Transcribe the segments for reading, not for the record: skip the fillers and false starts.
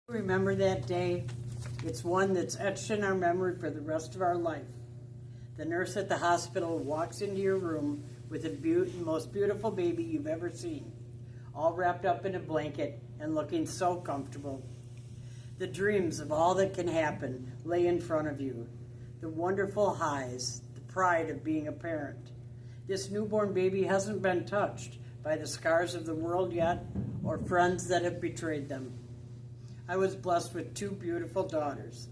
Remember that day? It's one that's etched in our memory for the rest of our life. The nurse at the hospital walks into your room with the most beautiful baby you've ever seen, all wrapped up in a blanket and looking so comfortable. The dreams of all that can happen lay in front of you. The wonderful highs, the pride of being a parent. This newborn baby hasn't been touched by the scars of the world yet or friends that have betrayed them. I was blessed with two beautiful daughters.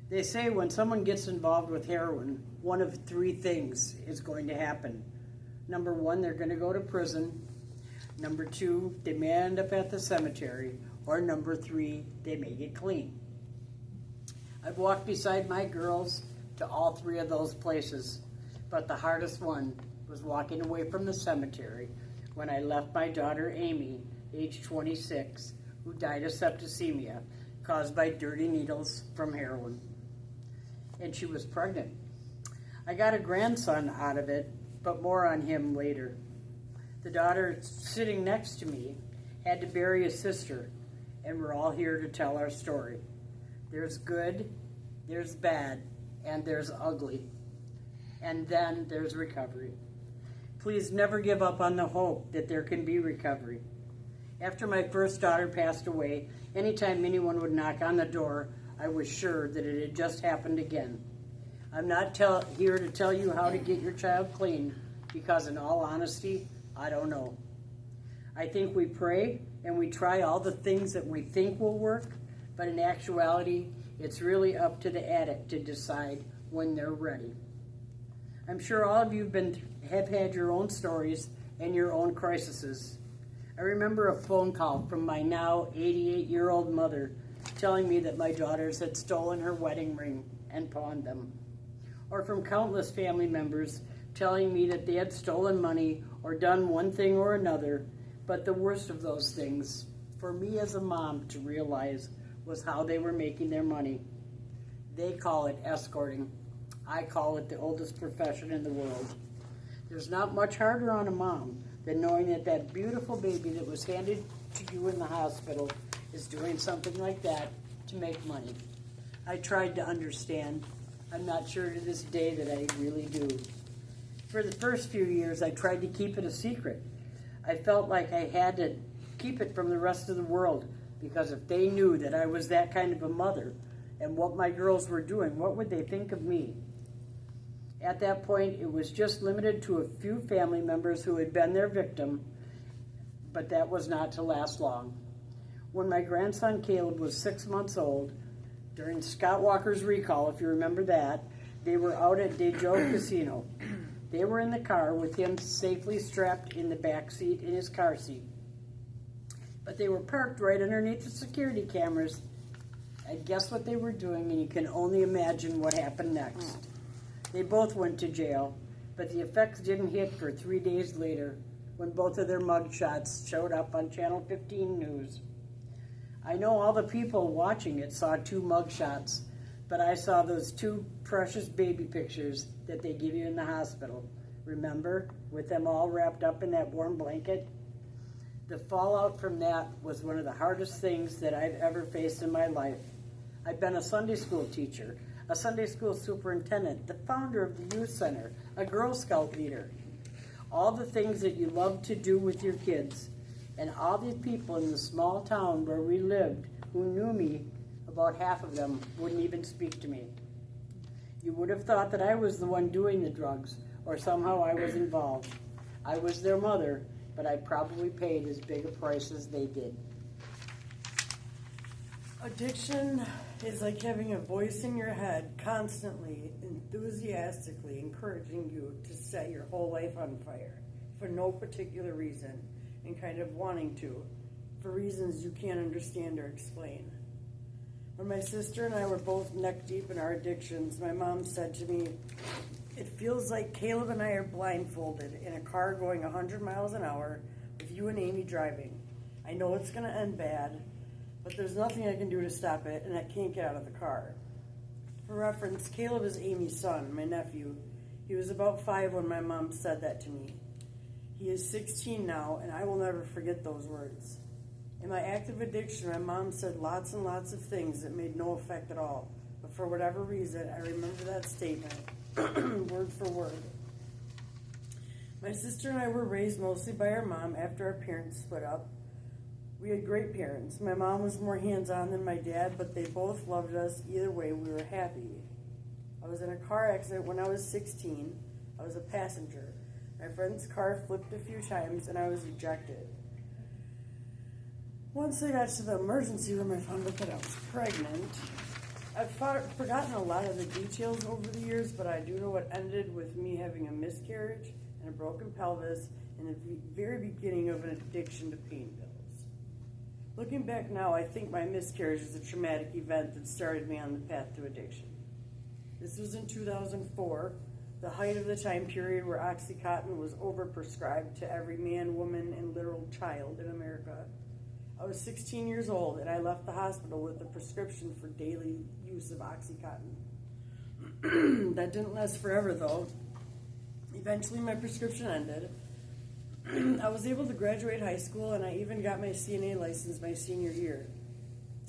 They say when someone gets involved with heroin, one of three things is going to happen. Number one, they're going to go to prison. Number two, they may end up at the cemetery. Or number three, they may get clean. I've walked beside my girls to all three of those places, but the hardest one was walking away from the cemetery when I left my daughter Amy, age 26, who died of septicemia caused by dirty needles from heroin. And she was pregnant. I got a grandson out of it, but more on him later. The daughter sitting next to me had to bury a sister, and we're all here to tell our story. There's good, there's bad, and there's ugly. And then there's recovery. Please never give up on the hope that there can be recovery. After my first daughter passed away, anytime anyone would knock on the door, I was sure that it had just happened again. I'm not here to tell you how to get your child clean, because in all honesty, I don't know. I think we pray and we try all the things that we think will work, but in actuality, it's really up to the addict to decide when they're ready. I'm sure all of you have had your own stories and your own crises. I remember a phone call from my now 88-year-old mother telling me that my daughters had stolen her wedding ring and pawned them. Or from countless family members telling me that they had stolen money or done one thing or another, but the worst of those things, for me as a mom to realize, was how they were making their money. They call it escorting. I call it the oldest profession in the world. There's not much harder on a mom than knowing that that beautiful baby that was handed to you in the hospital is doing something like that to make money. I tried to understand. I'm not sure to this day that I really do. For the first few years, I tried to keep it a secret. I felt like I had to keep it from the rest of the world, because if they knew that I was that kind of a mother and what my girls were doing, what would they think of me? At that point, it was just limited to a few family members who had been their victim, but that was not to last long. When my grandson Caleb was 6 months old, during Scott Walker's recall, if you remember that, they were out at Dejo Casino. They were in the car with him safely strapped in the back seat in his car seat. But they were parked right underneath the security cameras. And guess what they were doing, and you can only imagine what happened next. They both went to jail, but the effects didn't hit for 3 days later when both of their mugshots showed up on Channel 15 News. I know all the people watching it saw two mugshots, but I saw those two precious baby pictures that they give you in the hospital. Remember, with them all wrapped up in that warm blanket? The fallout from that was one of the hardest things that I've ever faced in my life. I've been a Sunday school teacher, a Sunday school superintendent, the founder of the youth center, a Girl Scout leader. All the things that you love to do with your kids. And all these people in the small town where we lived who knew me, about half of them wouldn't even speak to me. You would have thought that I was the one doing the drugs, or somehow I was involved. I was their mother, but I probably paid as big a price as they did. Addiction is like having a voice in your head constantly, enthusiastically encouraging you to set your whole life on fire for no particular reason, and kind of wanting to, for reasons you can't understand or explain. When my sister and I were both neck deep in our addictions, my mom said to me, "It feels like Caleb and I are blindfolded in a car going 100 miles an hour with you and Amy driving. I know it's going to end bad, but there's nothing I can do to stop it, and I can't get out of the car." For reference, Caleb is Amy's son, my nephew. He was about 5 when my mom said that to me. He is 16 now, and I will never forget those words. In my active addiction, my mom said lots and lots of things that made no effect at all. But for whatever reason, I remember that statement, word for word. My sister and I were raised mostly by our mom after our parents split up. We had great parents. My mom was more hands-on than my dad, but they both loved us. Either way, we were happy. I was in a car accident when I was 16. I was a passenger. My friend's car flipped a few times, and I was ejected. Once I got to the emergency room, I found out that I was pregnant. I've forgotten a lot of the details over the years, but I do know it ended with me having a miscarriage and a broken pelvis and the very beginning of an addiction to pain pills. Looking back now, I think my miscarriage is a traumatic event that started me on the path to addiction. This was in 2004, the height of the time period where Oxycontin was overprescribed to every man, woman, and literal child in America. I was 16 years old, and I left the hospital with a prescription for daily use of Oxycontin. That didn't last forever, though. Eventually, my prescription ended. I was able to graduate high school, and I even got my CNA license my senior year.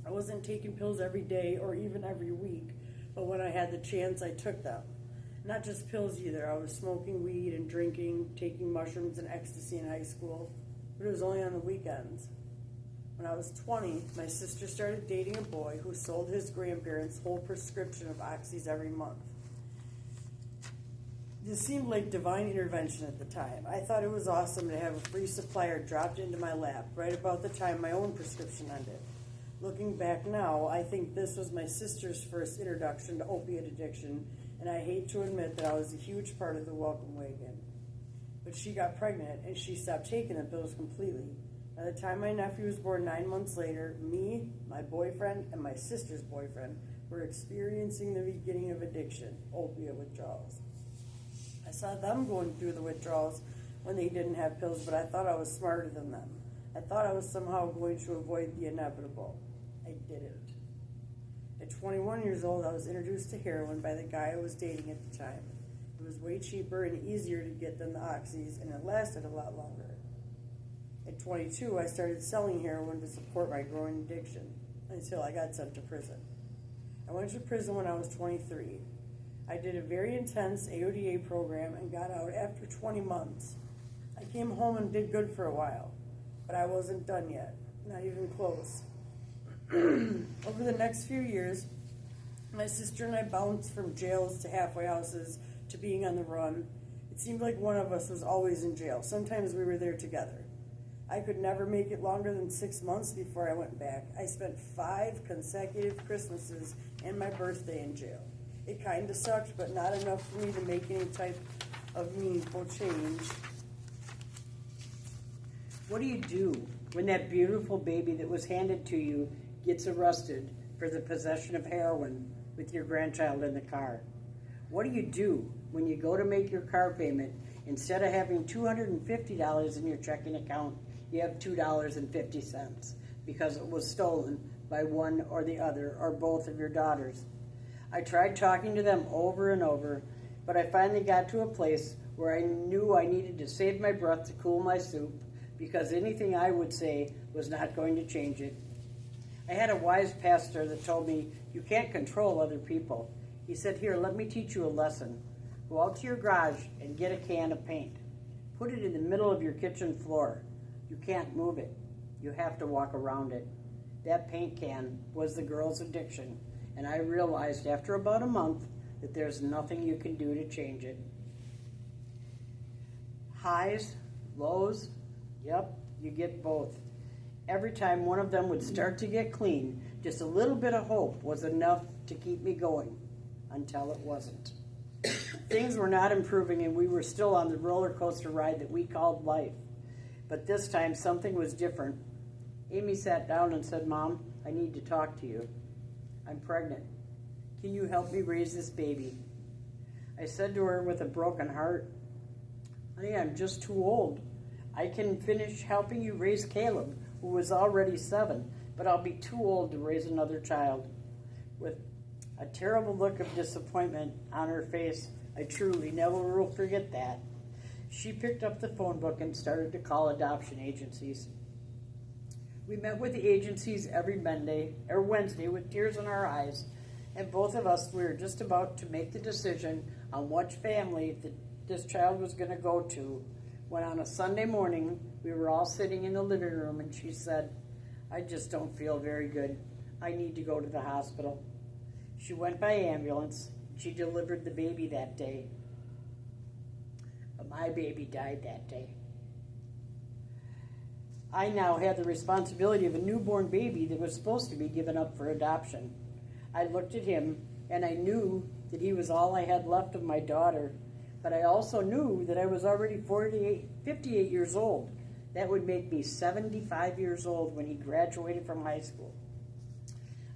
I wasn't taking pills every day or even every week, but when I had the chance, I took them. Not just pills either. I was smoking weed and drinking, taking mushrooms and ecstasy in high school, but it was only on the weekends. When I was 20, my sister started dating a boy who sold his grandparents' whole prescription of oxys every month. This seemed like divine intervention at the time. I thought it was awesome to have a free supplier dropped into my lap right about the time my own prescription ended. Looking back now, I think this was my sister's first introduction to opiate addiction, and I hate to admit that I was a huge part of the welcome wagon. But she got pregnant, and she stopped taking the pills completely. By the time my nephew was born 9 months later, me, my boyfriend, and my sister's boyfriend were experiencing the beginning of addiction, opiate withdrawals. I saw them going through the withdrawals when they didn't have pills, but I thought I was smarter than them. I thought I was somehow going to avoid the inevitable. I didn't. At 21 years old, I was introduced to heroin by the guy I was dating at the time. It was way cheaper and easier to get than the oxys, and it lasted a lot longer. At 22, I started selling heroin to support my growing addiction until I got sent to prison. I went to prison when I was 23. I did a very intense AODA program and got out after 20 months. I came home and did good for a while, but I wasn't done yet, not even close. Over the next few years, my sister and I bounced from jails to halfway houses to being on the run. It seemed like one of us was always in jail. Sometimes we were there together. I could never make it longer than 6 months before I went back. I spent 5 consecutive Christmases and my birthday in jail. It kind of sucked, but not enough for me to make any type of meaningful change. What do you do when that beautiful baby that was handed to you gets arrested for the possession of heroin with your grandchild in the car? What do you do when you go to make your car payment, instead of having $250 in your checking account, you have $2.50 because it was stolen by one or the other or both of your daughters? I tried talking to them over and over, but I finally got to a place where I knew I needed to save my breath to cool my soup, because anything I would say was not going to change it. I had a wise pastor that told me, you can't control other people. He said, here, let me teach you a lesson. Go out to your garage and get a can of paint. Put it in the middle of your kitchen floor. You can't move it. You have to walk around it. That paint can was the girl's addiction, and I realized after about a month that there's nothing you can do to change it. Highs, lows, yep, you get both. Every time one of them would start to get clean, just a little bit of hope was enough to keep me going, until it wasn't. Things were not improving, and we were still on the roller coaster ride that we called life. But this time something was different. Amy sat down and said, Mom, I need to talk to you. I'm pregnant. Can you help me raise this baby? I said to her with a broken heart, honey, I'm just too old. I can finish helping you raise Caleb, who was already 7, but I'll be too old to raise another child. With a terrible look of disappointment on her face, I truly never will forget that. She picked up the phone book and started to call adoption agencies. We met with the agencies every Monday or Wednesday with tears in our eyes, and both of us, we were just about to make the decision on which family this child was going to go to, when on a Sunday morning, we were all sitting in the living room, and she said, "I just don't feel very good. I need to go to the hospital." She went by ambulance. She delivered the baby that day. But my baby died that day. I now had the responsibility of a newborn baby that was supposed to be given up for adoption. I looked at him, and I knew that he was all I had left of my daughter, but I also knew that I was already 58 years old. That would make me 75 years old when he graduated from high school.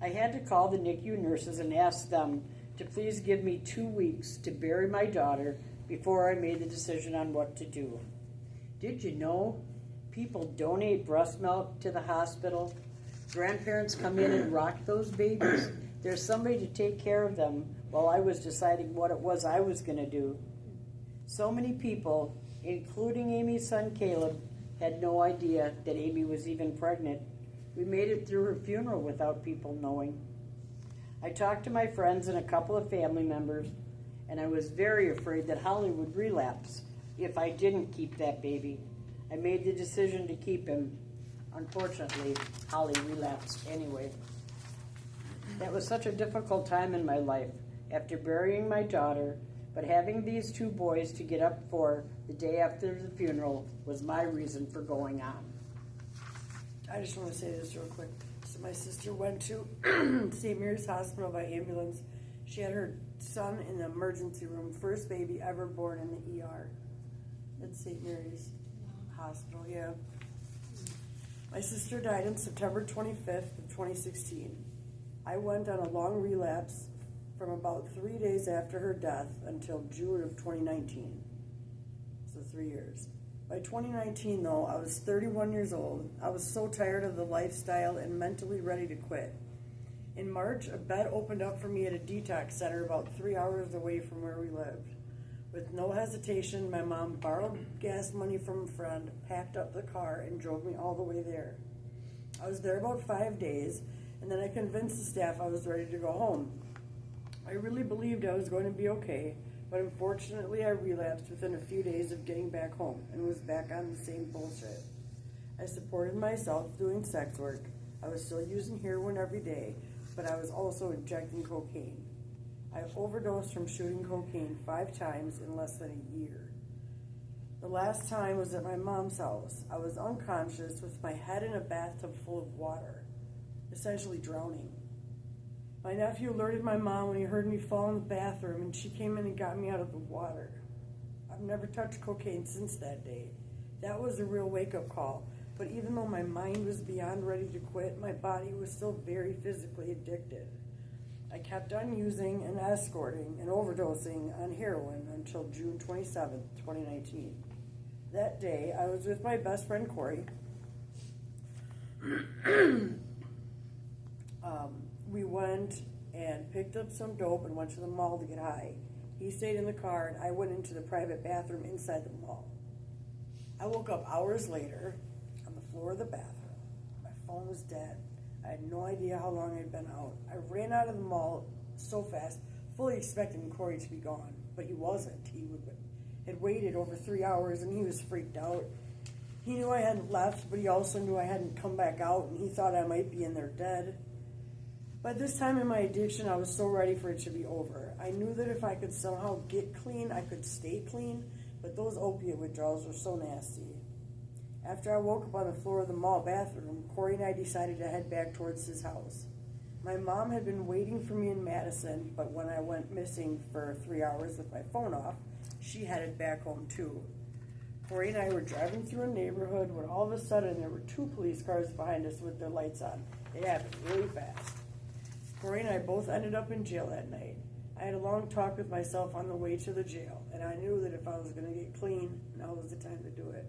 I had to call the NICU nurses and ask them to please give me 2 weeks to bury my daughter before I made the decision on what to do. Did you know people donate breast milk to the hospital? Grandparents come in and rock those babies. There's somebody to take care of them while I was deciding what it was I was going to do. So many people, including Amy's son Caleb, had no idea that Amy was even pregnant. We made it through her funeral without people knowing. I talked to my friends and a couple of family members, and I was very afraid that Holly would relapse if I didn't keep that baby. I made the decision to keep him. Unfortunately, Holly relapsed anyway. That was such a difficult time in my life, after burying my daughter, but having these two boys to get up for the day after the funeral was my reason for going on. I just want to say this real quick. So my sister went to St. Mary's Hospital by ambulance. She had her son in the emergency room, first baby ever born in the ER at St. Mary's Hospital, yeah. My sister died on September 25th of 2016. I went on a long relapse from about 3 days after her death until June of 2019. So 3 years. By 2019, though, I was 31 years old. I was so tired of the lifestyle and mentally ready to quit. In March, a bed opened up for me at a detox center about 3 hours away from where we lived. With no hesitation, my mom borrowed gas money from a friend, packed up the car, and drove me all the way there. I was there about 5 days, and then I convinced the staff I was ready to go home. I really believed I was going to be okay, but unfortunately I relapsed within a few days of getting back home and was back on the same bullshit. I supported myself doing sex work. I was still using heroin every day, but I was also injecting cocaine. I overdosed from shooting cocaine 5 times in less than a year. The last time was at my mom's house. I was unconscious with my head in a bathtub full of water, essentially drowning. My nephew alerted my mom when he heard me fall in the bathroom, and she came in and got me out of the water. I've never touched cocaine since that day. That was a real wake-up call, but even though my mind was beyond ready to quit, my body was still very physically addicted. I kept on using and escorting and overdosing on heroin until June 27th, 2019. That day, I was with my best friend, Corey. We went and picked up some dope and went to the mall to get high. He stayed in the car, and I went into the private bathroom inside the mall. I woke up hours later on the floor of the bathroom. My phone was dead. I had no idea how long I'd been out. I ran out of the mall so fast, fully expecting Corey to be gone, but he wasn't. He had waited over 3 hours, and he was freaked out. He knew I hadn't left, but he also knew I hadn't come back out, and he thought I might be in there dead. By this time in my addiction, I was so ready for it to be over. I knew that if I could somehow get clean, I could stay clean, but those opiate withdrawals were so nasty. After I woke up on the floor of the mall bathroom, Corey and I decided to head back towards his house. My mom had been waiting for me in Madison, but when I went missing for 3 hours with my phone off, she headed back home too. Corey and I were driving through a neighborhood when all of a sudden there were 2 police cars behind us with their lights on. It happened really fast. Corey and I both ended up in jail that night. I had a long talk with myself on the way to the jail, and I knew that if I was going to get clean, now was the time to do it.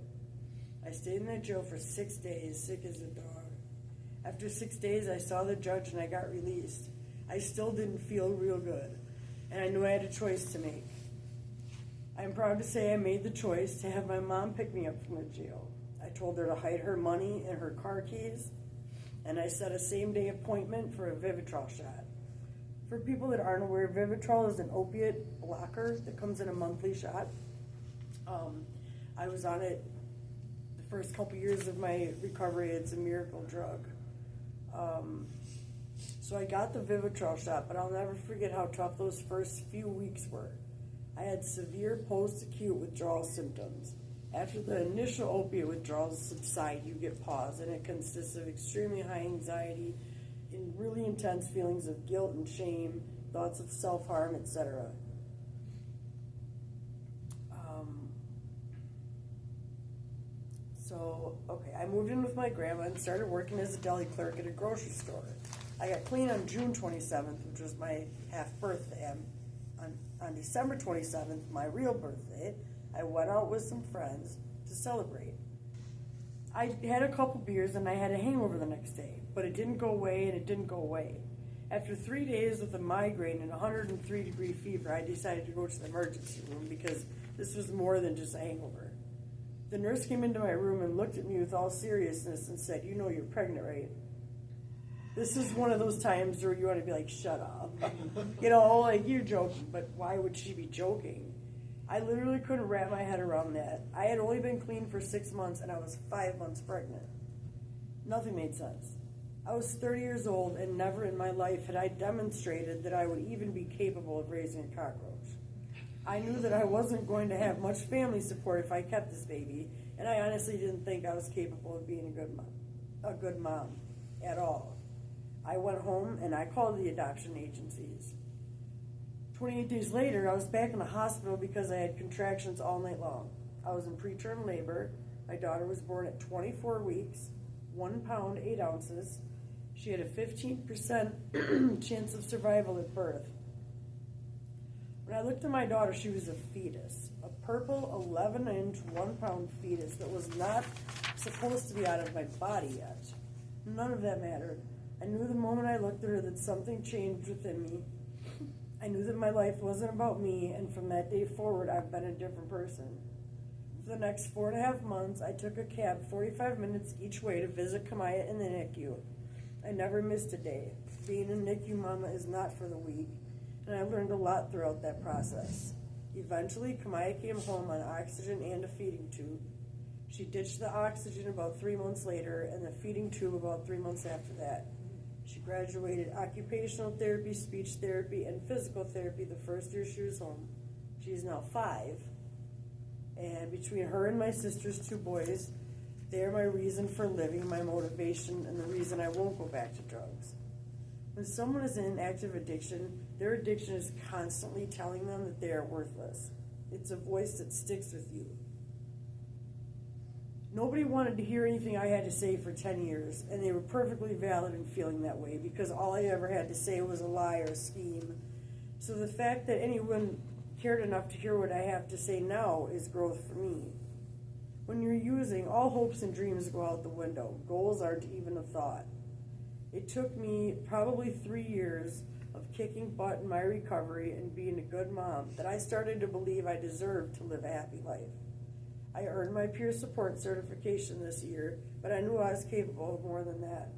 I stayed in that jail for 6 days, sick as a dog. After 6 days, I saw the judge and I got released. I still didn't feel real good, and I knew I had a choice to make. I'm proud to say I made the choice to have my mom pick me up from the jail. I told her to hide her money and her car keys and I set a same-day appointment for a Vivitrol shot. For people that aren't aware, Vivitrol is an opiate blocker that comes in a monthly shot. I was on it the first couple years of my recovery. It's a miracle drug. So I got the Vivitrol shot, but I'll never forget how tough those first few weeks were. I had severe post-acute withdrawal symptoms. After the initial opiate withdrawals subside, you get pause, and it consists of extremely high anxiety and really intense feelings of guilt and shame, thoughts of self-harm, etc. I moved in with my grandma and started working as a deli clerk at a grocery store. I got clean on June 27th, which was my half birthday. On December 27th, my real birthday, I went out with some friends to celebrate. I had a couple beers and I had a hangover the next day, but it didn't go away and it didn't go away. After 3 days with a migraine and 103-degree fever, I decided to go to the emergency room because this was more than just a hangover. The nurse came into my room and looked at me with all seriousness and said, "You know you're pregnant, right?" This is one of those times where you want to be like, "Shut up." Like, you're joking, but why would she be joking? I literally couldn't wrap my head around that. I had only been clean for 6 months and I was 5 months pregnant. Nothing made sense. I was 30 years old and never in my life had I demonstrated that I would even be capable of raising a cockroach. I knew that I wasn't going to have much family support if I kept this baby, and I honestly didn't think I was capable of being a good mom at all. I went home and I called the adoption agencies. 28 days later, I was back in the hospital because I had contractions all night long. I was in preterm labor. My daughter was born at 24 weeks, 1 pound, 8 ounces. She had a 15% chance of survival at birth. When I looked at my daughter, she was a fetus, a purple 11-inch, 1 pound fetus that was not supposed to be out of my body yet. None of that mattered. I knew the moment I looked at her that something changed within me. I knew that my life wasn't about me, and from that day forward, I've been a different person. For the next 4.5 months, I took a cab 45 minutes each way to visit Kamaya in the NICU. I never missed a day. Being a NICU mama is not for the weak, and I learned a lot throughout that process. Eventually, Kamaya came home on oxygen and a feeding tube. She ditched the oxygen about 3 months later, and the feeding tube about 3 months after that. She graduated occupational therapy, speech therapy, and physical therapy the first year she was home. She is now 5. And between her and my sister's 2 boys, they are my reason for living, my motivation, and the reason I won't go back to drugs. When someone is in an active addiction, their addiction is constantly telling them that they are worthless. It's a voice that sticks with you. Nobody wanted to hear anything I had to say for 10 years, and they were perfectly valid in feeling that way because all I ever had to say was a lie or a scheme. So the fact that anyone cared enough to hear what I have to say now is growth for me. When you're using, all hopes and dreams go out the window. Goals aren't even a thought. It took me probably 3 years of kicking butt in my recovery and being a good mom that I started to believe I deserved to live a happy life. I earned my peer support certification this year, but I knew I was capable of more than that.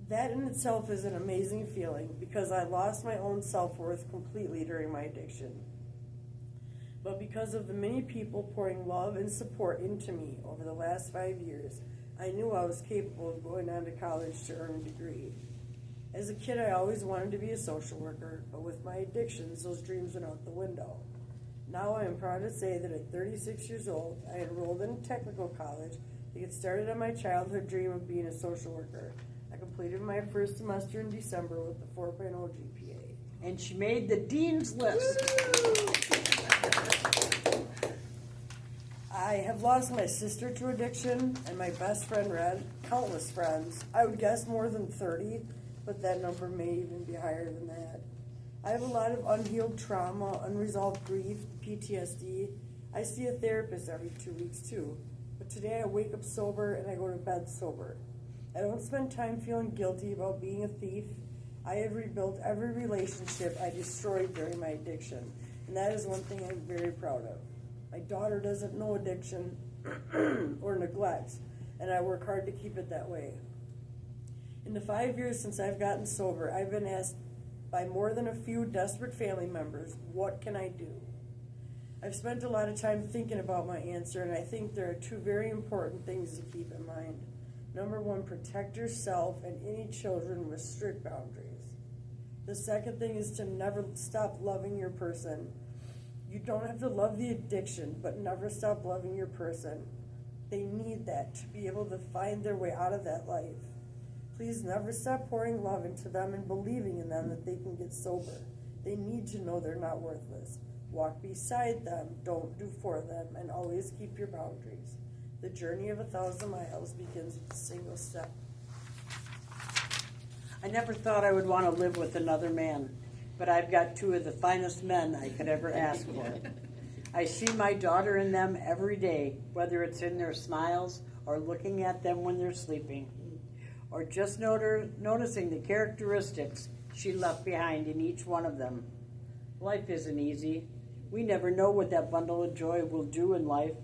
That in itself is an amazing feeling because I lost my own self-worth completely during my addiction. But because of the many people pouring love and support into me over the last 5 years, I knew I was capable of going on to college to earn a degree. As a kid, I always wanted to be a social worker, but with my addictions, those dreams went out the window. Now I am proud to say that at 36 years old, I enrolled in a technical college to get started on my childhood dream of being a social worker. I completed my first semester in December with a 4.0 GPA. And she made the dean's list. I have lost my sister to addiction and my best friend Red, countless friends. I would guess more than 30, but that number may even be higher than that. I have a lot of unhealed trauma, unresolved grief, PTSD. I see a therapist every 2 weeks too, but today I wake up sober and I go to bed sober. I don't spend time feeling guilty about being a thief. I have rebuilt every relationship I destroyed during my addiction, and that is one thing I'm very proud of. My daughter doesn't know addiction or neglect, and I work hard to keep it that way. In the 5 years since I've gotten sober, I've been asked by more than a few desperate family members, what can I do? I've spent a lot of time thinking about my answer, and I think there are two very important things to keep in mind. Number one, protect yourself and any children with strict boundaries. The second thing is to never stop loving your person. You don't have to love the addiction, but never stop loving your person. They need that to be able to find their way out of that life. Please never stop pouring love into them and believing in them that they can get sober. They need to know they're not worthless. Walk beside them, don't do for them, and always keep your boundaries. The journey of 1,000 miles begins with a single step. I never thought I would want to live with another man, but I've got two of the finest men I could ever ask for. I see my daughter in them every day, whether it's in their smiles or looking at them when they're sleeping, or just noticing the characteristics she left behind in each one of them. Life isn't easy. We never know what that bundle of joy will do in life.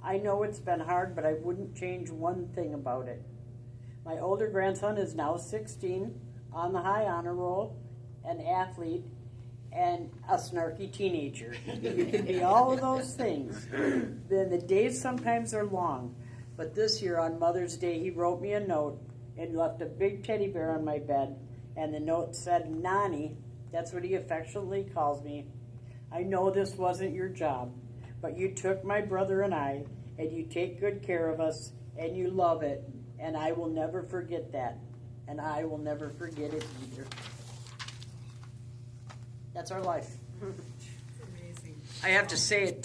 I know it's been hard, but I wouldn't change one thing about it. My older grandson is now 16, on the high honor roll, an athlete, and a snarky teenager. You can be all of those things. Then the days sometimes are long, but this year on Mother's Day he wrote me a note and left a big teddy bear on my bed, and the note said, "Nani," that's what he affectionately calls me. "I know this wasn't your job, but you took my brother and I, and you take good care of us, and you love it, and I will never forget that, and I will never forget it either." That's our life. It's amazing. I have to say it